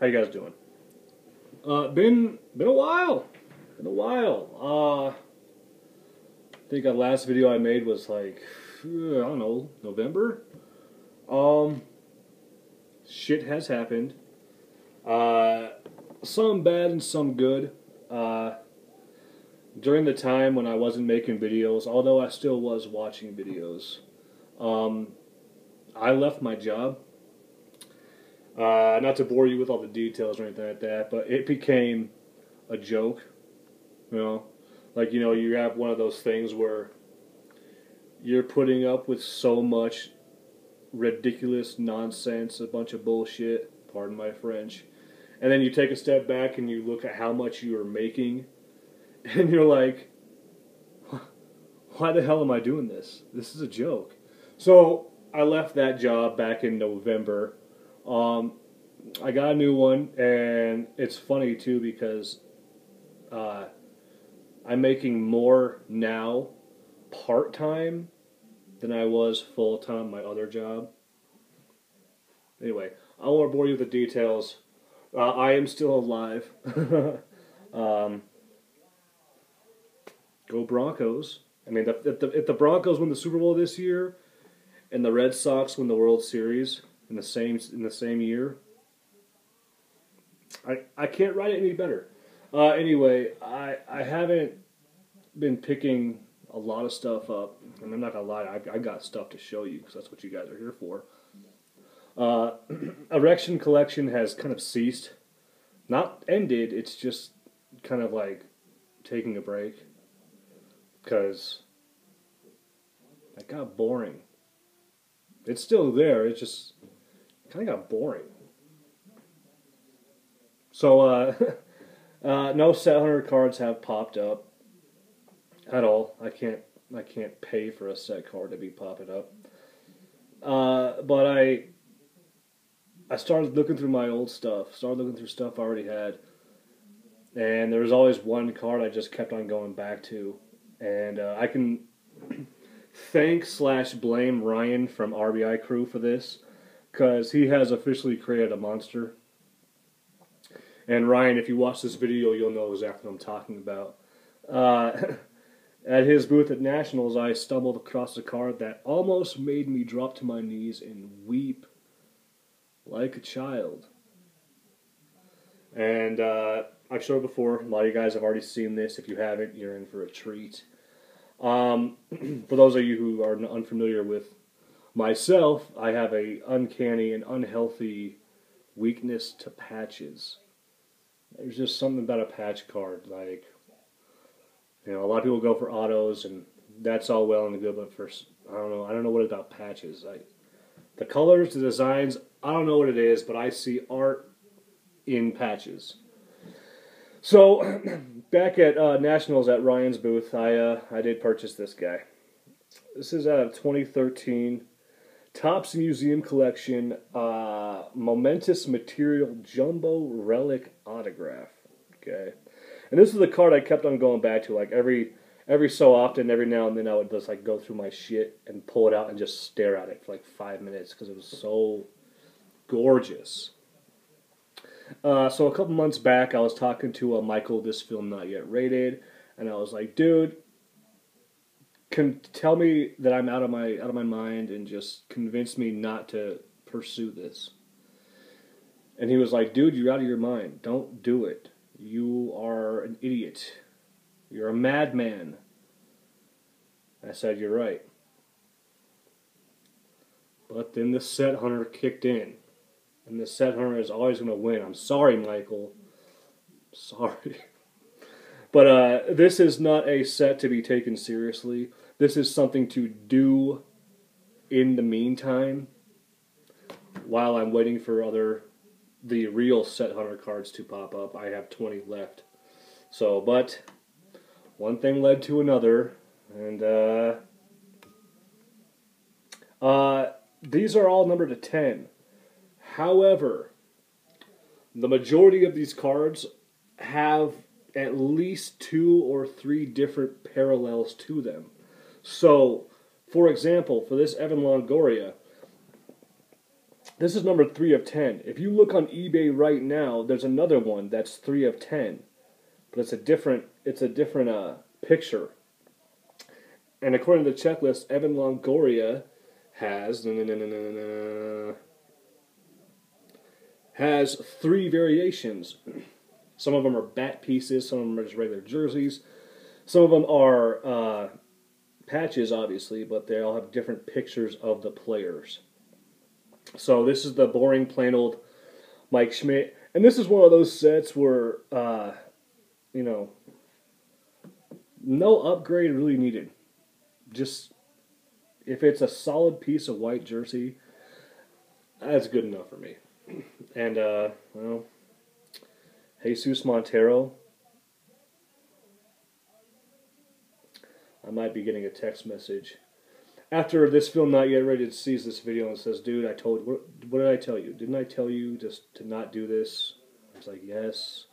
How you guys doing? Been a while. Been a while. I think the last video I made was like, I don't know, November. Shit has happened. Some bad and some good. During the time when I wasn't making videos, although I still was watching videos, I left my job. Not to bore you with all the details or anything like that, but it became a joke. You know, like, you have one of those things where you're putting up with so much ridiculous nonsense, a bunch of bullshit, pardon my French, and then you take a step back and you look at how much you are making, and you're like, why the hell am I doing this? This is a joke. So I left that job back in November. I got a new one, and it's funny too because I'm making more now part-time than I was full-time my other job. Anyway, I won't bore you with the details. I am still alive. Go Broncos. I mean, if the Broncos win the Super Bowl this year and the Red Sox win the World Series in the same year, I can't write it any better. Anyway, I haven't been picking a lot of stuff up, and I'm not gonna lie, I got stuff to show you because that's what you guys are here for. Erection collection has kind of ceased, not ended. It's just kind of like taking a break because it got boring. It's still there. It just kind of got boring. So no set hunter cards have popped up at all. I can't pay for a set card to be popping up. But I started looking through my old stuff. Started looking through stuff I already had, and there was always one card I just kept on going back to, and I can thank/blame Ryan from RBI Crew for this, because he has officially created a monster. And Ryan, if you watch this video, you'll know exactly what I'm talking about. At his booth at Nationals, I stumbled across a card that almost made me drop to my knees and weep like a child. And I've showed it before. A lot of you guys have already seen this. If you haven't, you're in for a treat. For those of you who are unfamiliar with myself, I have a uncanny and unhealthy weakness to patches. There's just something about a patch card, like, a lot of people go for autos, and that's all well and good, but for, I don't know what about patches. The colors, the designs, I don't know what it is, but I see art in patches. So, back at Nationals at Ryan's booth, I did purchase this guy. This is out of 2013 Topps Museum Collection Momentous Material Jumbo Relic Autograph. Okay, and this is the card I kept on going back to. Like every so often, every now and then, I would just like go through my shit and pull it out and just stare at it for like 5 minutes because it was so gorgeous. So a couple months back, I was talking to Michael, This Film Not Yet Rated, and I was like, dude, can tell me that I'm out of my mind and just convince me not to pursue this. And he was like, dude, you're out of your mind. Don't do it. You are an idiot. You're a madman. I said, you're right. But then the set hunter kicked in. And the set hunter is always going to win. I'm sorry, Michael. Sorry. But this is not a set to be taken seriously. This is something to do in the meantime while I'm waiting for the real set hunter cards to pop up. I have 20 left. So, but one thing led to another, and these are all numbered to 10. However, the majority of these cards have at least 2 or 3 different parallels to them. So, for example, for this Evan Longoria, This is number 3 of 10. If you look on eBay right now, there's another one that's 3 of 10, but it's a different picture. And according to the checklist, Evan Longoria has 3 variations. Some of them are bat pieces, some of them are just regular jerseys. Some of them are patches, obviously, but they all have different pictures of the players. So this is the boring, plain old Mike Schmidt. And this is one of those sets where, you know, no upgrade really needed. Just, if it's a solid piece of white jersey, that's good enough for me. And, well, Jesus Montero. I might be getting a text message after this film not yet ready to sees this video and says, dude, what did I tell you? Didn't I tell you just to not do this? I was like, yes,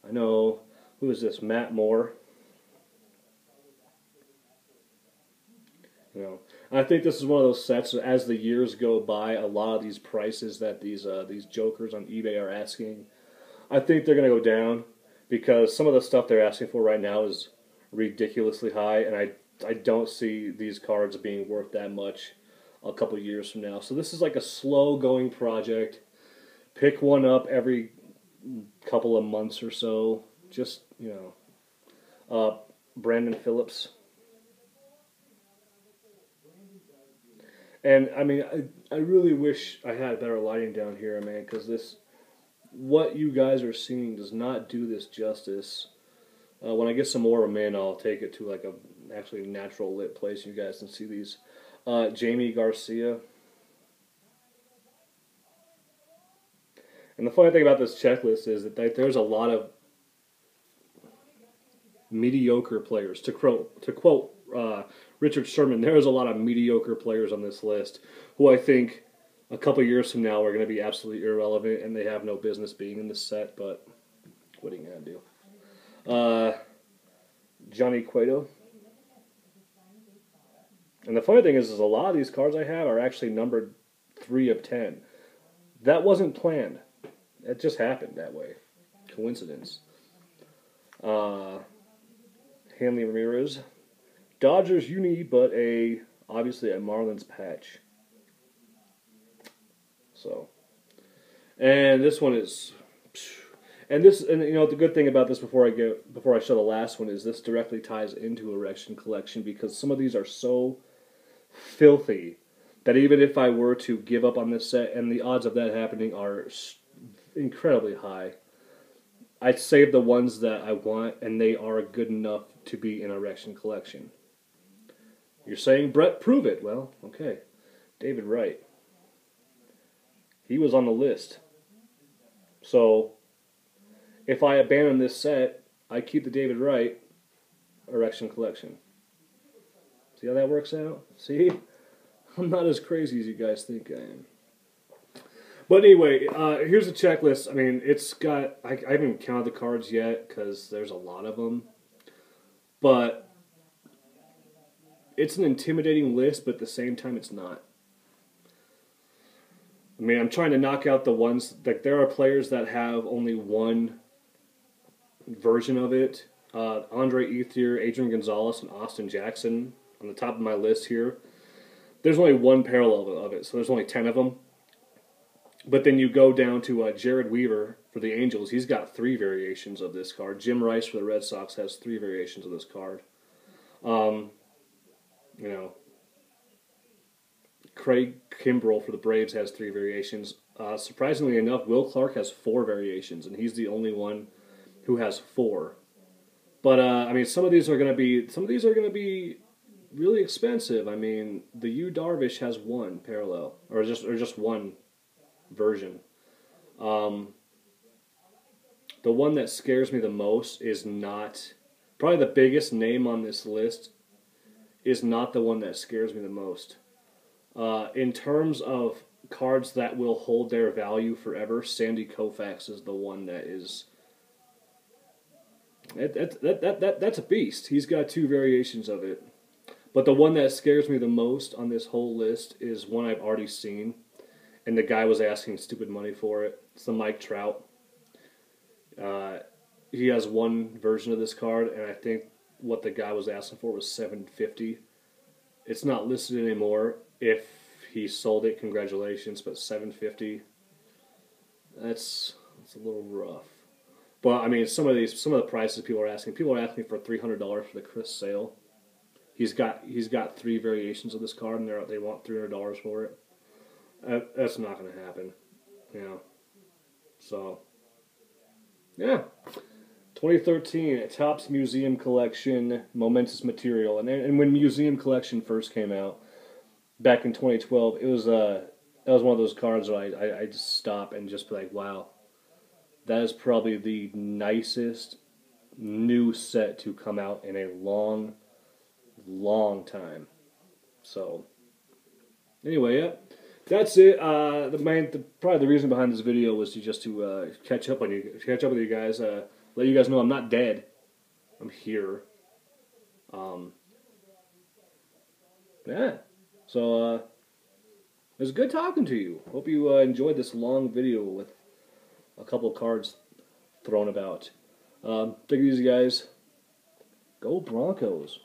I know. Who is this? Matt Moore. You know, I think this is one of those sets, as the years go by, a lot of these prices that these jokers on eBay are asking, I think they're going to go down, because some of the stuff they're asking for right now is ridiculously high, and I don't see these cards being worth that much a couple years from now. So this is like a slow-going project. Pick one up every couple of months or so. Just, you know, Brandon Phillips. And, I mean, I really wish I had better lighting down here, man, because what you guys are seeing does not do this justice. When I get some more of them in, I'll take it to like a actually natural lit place. You guys can see these. Jamie Garcia. And the funny thing about this checklist is that there's a lot of mediocre players. To quote Richard Sherman, there's a lot of mediocre players on this list who I think a couple years from now are going to be absolutely irrelevant, and they have no business being in this set, but what are you going to do? Johnny Cueto. And the funny thing is a lot of these cards I have are actually numbered 3 of 10. That wasn't planned. It just happened that way. Coincidence. Hanley Ramirez. Dodgers uni, but obviously a Marlins patch. So, and this one is, and you know the good thing about this before I show the last one is this directly ties into Erection Collection, because some of these are so filthy that even if I were to give up on this set, and the odds of that happening are incredibly high, I'd save the ones that I want, and they are good enough to be in Erection Collection. You're saying, Brett, prove it. Well, okay. David Wright. He was on the list. So, if I abandon this set, I keep the David Wright Erection Collection. See how that works out? See? I'm not as crazy as you guys think I am. But anyway, here's the checklist. I mean, it's got, I haven't counted the cards yet because there's a lot of them. But it's an intimidating list, but at the same time it's not. I mean, I'm trying to knock out the ones, like there are players that have only one version of it. Andre Ethier, Adrian Gonzalez, and Austin Jackson on the top of my list here. There's only one parallel of it, so there's only 10 of them. But then you go down to Jared Weaver for the Angels. He's got 3 variations of this card. Jim Rice for the Red Sox has 3 variations of this card. You know, Craig Kimbrell for the Braves has 3 variations. Surprisingly enough, Will Clark has 4 variations, and he's the only one who has 4. But I mean, some of these are going to be really expensive. I mean, the Yu Darvish has 1 parallel, or just 1 version. The one that scares me the most is not, probably the biggest name on this list is not the one that scares me the most. In terms of cards that will hold their value forever, Sandy Koufax is the one that is. That's a beast. He's got 2 variations of it. But the one that scares me the most on this whole list is one I've already seen, and the guy was asking stupid money for it. It's the Mike Trout. He has one version of this card, and I think what the guy was asking for was $750. It's not listed anymore. If he sold it, congratulations, but $750. That's a little rough. But I mean, some of the prices people are asking for $300 for the Chris Sale. He's got 3 variations of this card, and they want $300 for it. That's not going to happen, you know. So, yeah. 2013, Topps Museum Collection, Momentous Material. And when Museum Collection first came out, back in 2012, that was one of those cards where I just stop and just be like, wow, that is probably the nicest new set to come out in a long, long time. So, anyway, yeah. That's it. Probably the reason behind this video was to catch up with you guys. Let you guys know I'm not dead. I'm here. Yeah. So it was good talking to you. Hope you enjoyed this long video with a couple cards thrown about. Take it easy, guys. Go Broncos.